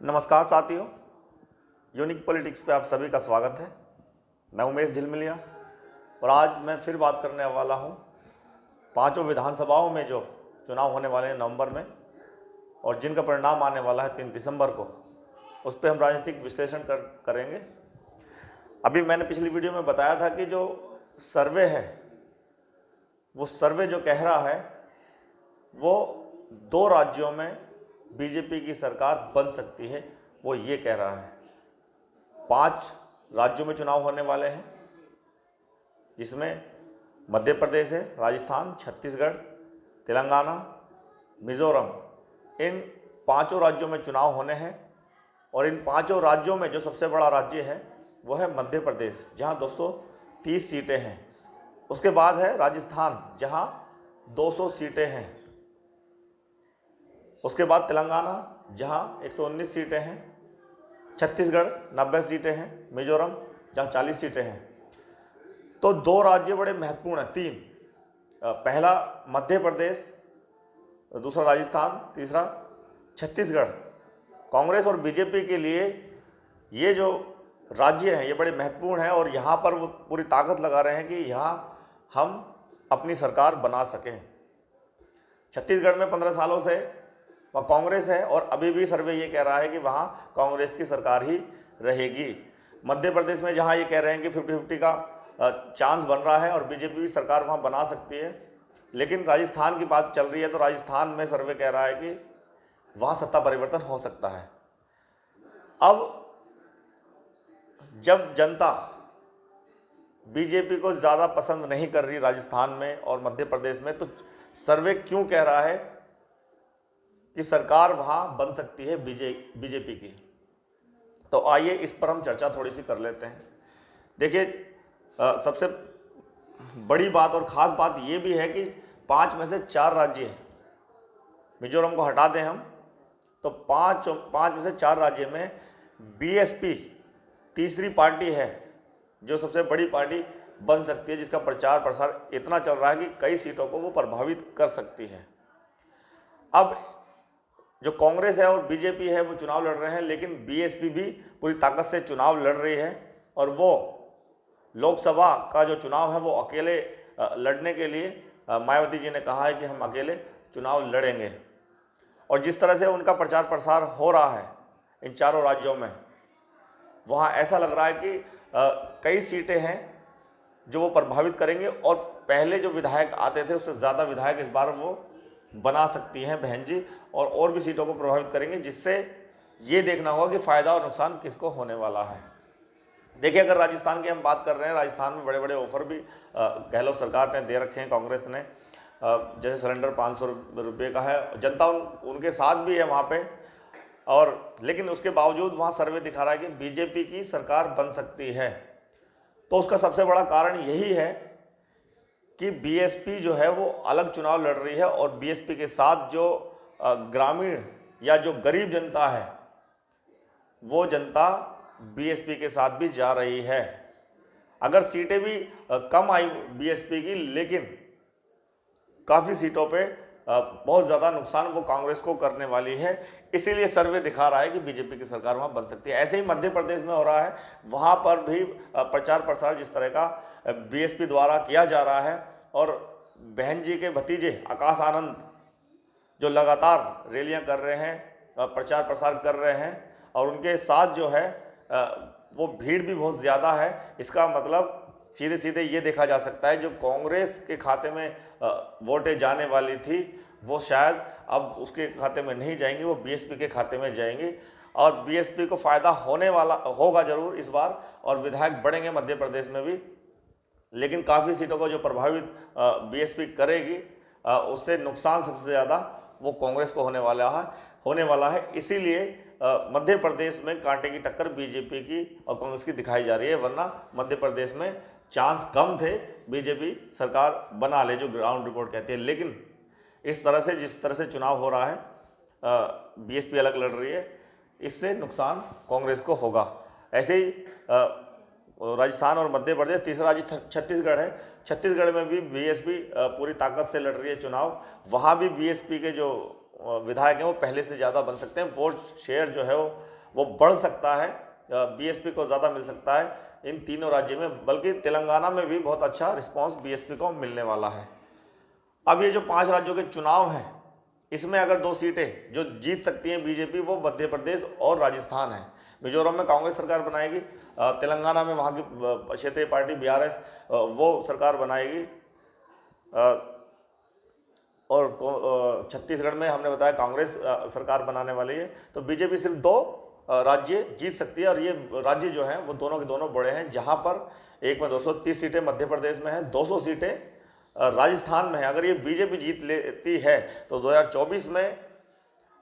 नमस्कार साथियों, unique politics पे आप सभी का स्वागत है। मैं उमेश झिलमिलिया और आज मैं फिर बात करने वाला हूँ पांचों विधानसभाओं में जो चुनाव होने वाले हैं नवंबर में और जिनका परिणाम आने वाला है 3 दिसंबर को, उस पर हम राजनीतिक विश्लेषण करेंगे। अभी मैंने पिछली वीडियो में बताया था कि जो सर्वे है, वो सर्वे जो कह रहा है वो 2 राज्यों में बीजेपी की सरकार बन सकती है, वो ये कह रहा है। 5 राज्यों में चुनाव होने वाले हैं, जिसमें मध्य प्रदेश है, राजस्थान, छत्तीसगढ़, तेलंगाना, मिजोरम, इन 5 राज्यों में चुनाव होने हैं। और इन 5 राज्यों में जो सबसे बड़ा राज्य है वो है मध्य प्रदेश, जहां 230 सीटें हैं। उसके बाद है राजस्थान, जहां 200 सीटें हैं। उसके बाद तेलंगाना, जहां 119 सीटें हैं। छत्तीसगढ़ 90 सीटें हैं। मिजोरम, जहां 40 सीटें हैं। तो 2 राज्य बड़े महत्वपूर्ण हैं। 3, पहला मध्य प्रदेश, दूसरा राजस्थान, तीसरा छत्तीसगढ़। कांग्रेस और बीजेपी के लिए ये जो राज्य हैं ये बड़े महत्वपूर्ण हैं और यहाँ पर वो पूरी ताकत लगा रहे हैं कि यहाँ हम अपनी सरकार बना सकें। छत्तीसगढ़ में 15 सालों से वहाँ कांग्रेस है और अभी भी सर्वे ये कह रहा है कि वहाँ कांग्रेस की सरकार ही रहेगी। मध्य प्रदेश में जहाँ ये कह रहे हैं कि 50-50 का चांस बन रहा है और बीजेपी भी सरकार वहाँ बना सकती है। लेकिन राजस्थान की बात चल रही है तो राजस्थान में सर्वे कह रहा है कि वहाँ सत्ता परिवर्तन हो सकता है। अब जब जनता बीजेपी को ज़्यादा पसंद नहीं कर रही राजस्थान में और मध्य प्रदेश में, तो सर्वे क्यों कह रहा है कि सरकार वहाँ बन सकती है बीजेपी की। तो आइए इस पर हम चर्चा थोड़ी सी कर लेते हैं। देखिए, सबसे बड़ी बात और ख़ास बात ये भी है कि 5 में से 4 राज्य हैं। मिजोरम को हटा दें हम तो 5 में से 4 राज्य में बीएसपी तीसरी पार्टी है जो सबसे बड़ी पार्टी बन सकती है, जिसका प्रचार प्रसार इतना चल रहा है कि कई सीटों को वो प्रभावित कर सकती है। अब जो कांग्रेस है और बीजेपी है वो चुनाव लड़ रहे हैं, लेकिन बीएसपी भी पूरी ताकत से चुनाव लड़ रही है और वो लोकसभा का जो चुनाव है वो अकेले लड़ने के लिए मायावती जी ने कहा है कि हम अकेले चुनाव लड़ेंगे। और जिस तरह से उनका प्रचार प्रसार हो रहा है इन 4 राज्यों में, वहाँ ऐसा लग रहा है कि कई सीटें हैं जो वो प्रभावित करेंगे और पहले जो विधायक आते थे उससे ज़्यादा विधायक इस बार वो बना सकती हैं बहन जी, और भी सीटों को प्रभावित करेंगे, जिससे ये देखना होगा कि फ़ायदा और नुकसान किसको होने वाला है। देखिए, अगर राजस्थान की हम बात कर रहे हैं, राजस्थान में बड़े बड़े ऑफर भी गहलोत सरकार ने दे रखे हैं, कांग्रेस ने। जैसे सिलेंडर 500 रुपये का है, जनता उनके साथ भी है वहाँ पे। और लेकिन उसके बावजूद वहाँ सर्वे दिखा रहा है कि बीजेपी की सरकार बन सकती है। तो उसका सबसे बड़ा कारण यही है कि बीएसपी जो है वो अलग चुनाव लड़ रही है और बीएसपी के साथ जो ग्रामीण या जो गरीब जनता है वो जनता बीएसपी के साथ भी जा रही है। अगर सीटें भी कम आई बीएसपी की, लेकिन काफ़ी सीटों पे बहुत ज़्यादा नुकसान वो कांग्रेस को करने वाली है। इसीलिए सर्वे दिखा रहा है कि बीजेपी की सरकार वहाँ बन सकती है। ऐसे ही मध्य प्रदेश में हो रहा है, वहाँ पर भी प्रचार प्रसार जिस तरह का बीएसपी द्वारा किया जा रहा है और बहन जी के भतीजे आकाश आनंद जो लगातार रैलियाँ कर रहे हैं, प्रचार प्रसार कर रहे हैं और उनके साथ जो है वो भीड़ भी बहुत ज़्यादा है। इसका मतलब सीधे सीधे ये देखा जा सकता है जो कांग्रेस के खाते में वोटें जाने वाली थी वो शायद अब उसके खाते में नहीं जाएंगी, वो बीएसपी के खाते में जाएंगी और बीएसपी को फ़ायदा होने वाला होगा ज़रूर इस बार और विधायक बढ़ेंगे मध्य प्रदेश में भी। लेकिन काफ़ी सीटों को जो प्रभावित बीएसपी करेगी उससे नुकसान सबसे ज़्यादा वो कांग्रेस को होने वाला है। इसीलिए मध्य प्रदेश में कांटे की टक्कर बीजेपी की और कांग्रेस की दिखाई जा रही है, वरना मध्य प्रदेश में चांस कम थे बीजेपी सरकार बना ले, जो ग्राउंड रिपोर्ट कहती है। लेकिन इस तरह से जिस तरह से चुनाव हो रहा है, बीएसपी अलग लड़ रही है, इससे नुकसान कांग्रेस को होगा। ऐसे ही राजस्थान और मध्य प्रदेश, तीसरा राज्य छत्तीसगढ़ है। छत्तीसगढ़ में भी बीएसपी पूरी ताकत से लड़ रही है चुनाव। वहाँ भी बीएसपी के जो विधायक हैं वो पहले से ज़्यादा बन सकते हैं। वोट शेयर जो है वो बढ़ सकता है, बीएसपी को ज़्यादा मिल सकता है इन तीनों राज्यों में, बल्कि तेलंगाना में भी बहुत अच्छा रिस्पांस बीएसपी को मिलने वाला है। अब ये जो 5 राज्यों के चुनाव हैं, इसमें अगर 2 सीटें जो जीत सकती हैं बीजेपी, वो मध्य प्रदेश और राजस्थान है। मिजोरम में कांग्रेस सरकार बनाएगी, तेलंगाना में वहाँ की क्षेत्रीय पार्टी बीआरएस वो सरकार बनाएगी, और छत्तीसगढ़ में हमने बताया कांग्रेस सरकार बनाने वाली है। तो बीजेपी सिर्फ 2 राज्य जीत सकती है, और ये राज्य जो हैं वो दोनों के दोनों बड़े हैं, जहाँ पर एक में 230 सीटें मध्य प्रदेश में हैं, 200 सीटें राजस्थान में है। अगर ये बीजेपी जीत लेती है तो 2024 में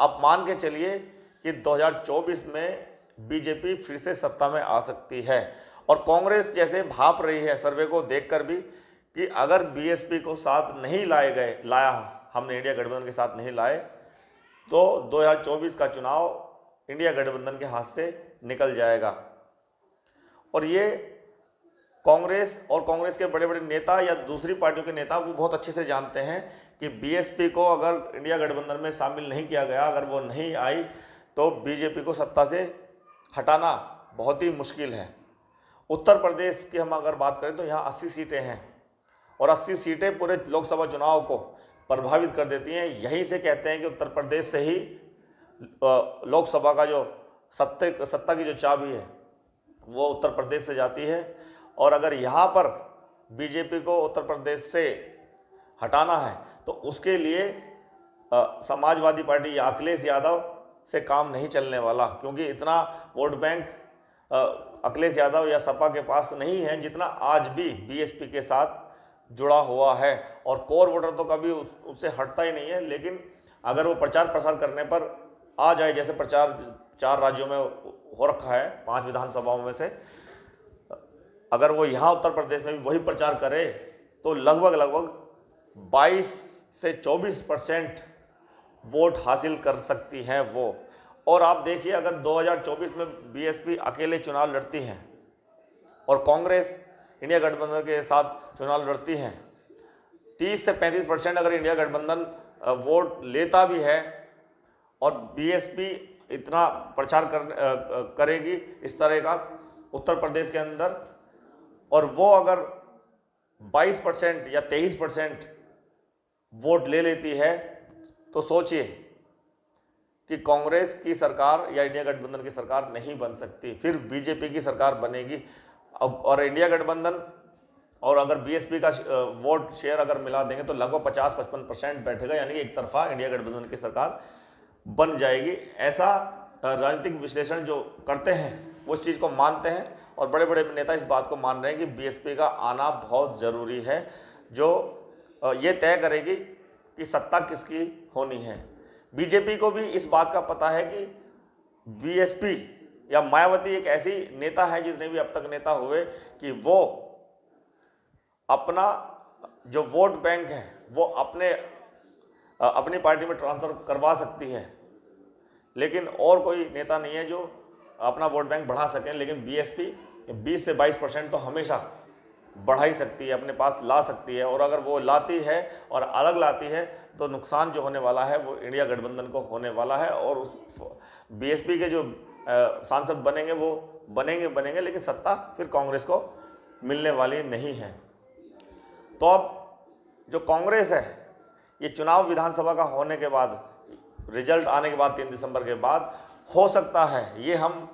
आप मान के चलिए कि 2024 में बीजेपी फिर से सत्ता में आ सकती है। और कांग्रेस जैसे भाप रही है सर्वे को देखकर भी कि अगर बीएसपी को साथ नहीं लाया हमने इंडिया गठबंधन के साथ नहीं लाए, तो 2024 का चुनाव इंडिया गठबंधन के हाथ से निकल जाएगा। और ये कांग्रेस और कांग्रेस के बड़े बड़े नेता या दूसरी पार्टियों के नेता वो बहुत अच्छे से जानते हैं कि बीएसपी को अगर इंडिया गठबंधन में शामिल नहीं किया गया, अगर वो नहीं आई, तो बीजेपी को सत्ता से हटाना बहुत ही मुश्किल है। उत्तर प्रदेश की हम अगर बात करें तो यहाँ 80 सीटें हैं, और 80 सीटें पूरे लोकसभा चुनाव को प्रभावित कर देती हैं। यहीं से कहते हैं कि उत्तर प्रदेश से ही लोकसभा का जो सत्ता की जो चाबी है वो उत्तर प्रदेश से जाती है। और अगर यहाँ पर बीजेपी को उत्तर प्रदेश से हटाना है तो उसके लिए समाजवादी पार्टी या अखिलेश यादव से काम नहीं चलने वाला, क्योंकि इतना वोट बैंक अखिलेश यादव या सपा के पास नहीं है जितना आज भी बीएसपी के साथ जुड़ा हुआ है। और कोर वोटर तो कभी उससे हटता ही नहीं है, लेकिन अगर वो प्रचार प्रसार करने पर आ जाए, जैसे प्रचार 4 राज्यों में हो रखा है, 5 विधानसभाओं में से, अगर वो यहाँ उत्तर प्रदेश में भी वही प्रचार करे तो लगभग 22 से 24% वोट हासिल कर सकती हैं वो। और आप देखिए, अगर 2024 में बीएसपी अकेले चुनाव लड़ती हैं और कांग्रेस इंडिया गठबंधन के साथ चुनाव लड़ती हैं, 30 से 35% अगर इंडिया गठबंधन वोट लेता भी है और बीएसपी इतना प्रचार करेगी इस तरह का उत्तर प्रदेश के अंदर, और वो अगर 22% या 23% वोट ले लेती है, तो सोचिए कि कांग्रेस की सरकार या इंडिया गठबंधन की सरकार नहीं बन सकती, फिर बीजेपी की सरकार बनेगी। और इंडिया गठबंधन और अगर बीएसपी का वोट शेयर अगर मिला देंगे तो लगभग 50-55% बैठेगा, यानी कि एक तरफा इंडिया गठबंधन की सरकार बन जाएगी। ऐसा राजनीतिक विश्लेषण जो करते हैं वो इस चीज़ को मानते हैं, और बड़े बड़े नेता इस बात को मान रहे हैं कि बीएसपी का आना बहुत ज़रूरी है, जो ये तय करेगी कि सत्ता किसकी होनी है। बीजेपी को भी इस बात का पता है कि बीएसपी या मायावती एक ऐसी नेता है, जितने भी अब तक नेता हुए, कि वो अपना जो वोट बैंक है वो अपनी पार्टी में ट्रांसफ़र करवा सकती है, लेकिन और कोई नेता नहीं है जो अपना वोट बैंक बढ़ा सकें। लेकिन बीएसपी 20 से 22% तो हमेशा बढ़ा ही सकती है, अपने पास ला सकती है, और अगर वो लाती है और अलग लाती है तो नुकसान जो होने वाला है वो इंडिया गठबंधन को होने वाला है। और उस बीएसपी के जो सांसद बनेंगे वो बनेंगे, लेकिन सत्ता फिर कांग्रेस को मिलने वाली नहीं है। तो अब जो कांग्रेस है, ये चुनाव विधानसभा का होने के बाद, रिजल्ट आने के बाद 3 दिसंबर के बाद हो सकता है, ये हम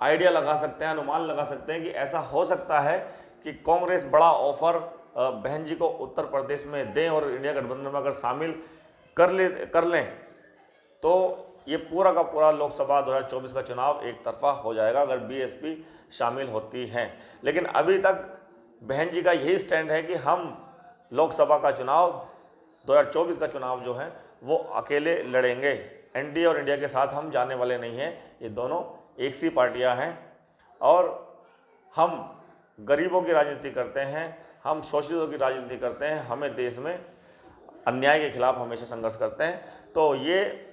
आइडिया लगा सकते हैं, अनुमान लगा सकते हैं कि ऐसा हो सकता है कि कांग्रेस बड़ा ऑफर बहन जी को उत्तर प्रदेश में दें और इंडिया गठबंधन में अगर शामिल कर लें तो ये पूरा का पूरा लोकसभा 2024 का चुनाव एक तरफा हो जाएगा अगर बीएसपी शामिल होती हैं। लेकिन अभी तक बहन जी का यही स्टैंड है कि हम लोकसभा का चुनाव 2024 का चुनाव जो है वो अकेले लड़ेंगे, एनडीए और इंडिया के साथ हम जाने वाले नहीं हैं। ये दोनों एक सी पार्टियां हैं और हम गरीबों की राजनीति करते हैं, हम शोषितों की राजनीति करते हैं, हमें देश में अन्याय के खिलाफ हमेशा संघर्ष करते हैं। तो ये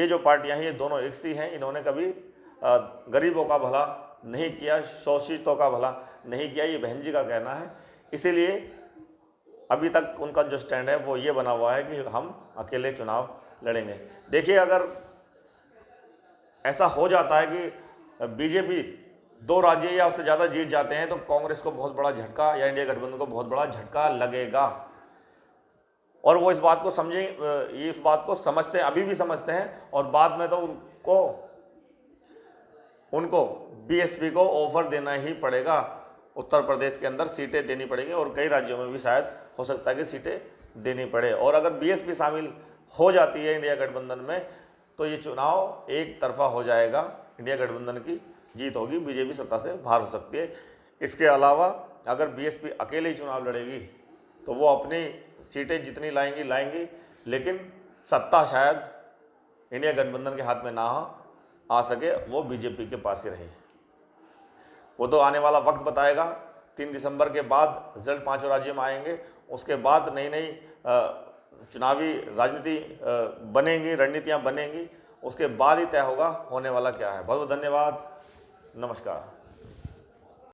जो पार्टियां हैं ये दोनों एक सी हैं, इन्होंने कभी गरीबों का भला नहीं किया, शोषितों का भला नहीं किया, ये बहन जी का कहना है। इसीलिए अभी तक उनका जो स्टैंड है वो ये बना हुआ है कि हम अकेले चुनाव लड़ेंगे। देखिए, अगर ऐसा हो जाता है कि बीजेपी 2 राज्य या उससे ज़्यादा जीत जाते हैं तो कांग्रेस को बहुत बड़ा झटका या इंडिया गठबंधन को बहुत बड़ा झटका लगेगा। और वो इस बात को समझें, ये इस बात को समझते हैं, अभी भी समझते हैं, और बाद में तो उनको बीएसपी को ऑफर देना ही पड़ेगा। उत्तर प्रदेश के अंदर सीटें देनी पड़ेंगी और कई राज्यों में भी शायद हो सकता है कि सीटें देनी पड़े। और अगर बीएसपी शामिल हो जाती है इंडिया गठबंधन में तो ये चुनाव एक तरफा हो जाएगा, इंडिया गठबंधन की जीत होगी, बीजेपी सत्ता से बाहर हो सकती है। इसके अलावा अगर बीएसपी अकेले ही चुनाव लड़ेगी तो वो अपनी सीटें जितनी लाएंगी, लेकिन सत्ता शायद इंडिया गठबंधन के हाथ में ना आ सके, वो बीजेपी के पास ही रहे। वो तो आने वाला वक्त बताएगा। 3 दिसंबर के बाद रिजल्ट 5 राज्यों में आएंगे, उसके बाद नई नई चुनावी राजनीति बनेंगी, रणनीतियाँ बनेंगी, उसके बाद ही तय होगा होने वाला क्या है। बहुत बहुत धन्यवाद, नमस्कार।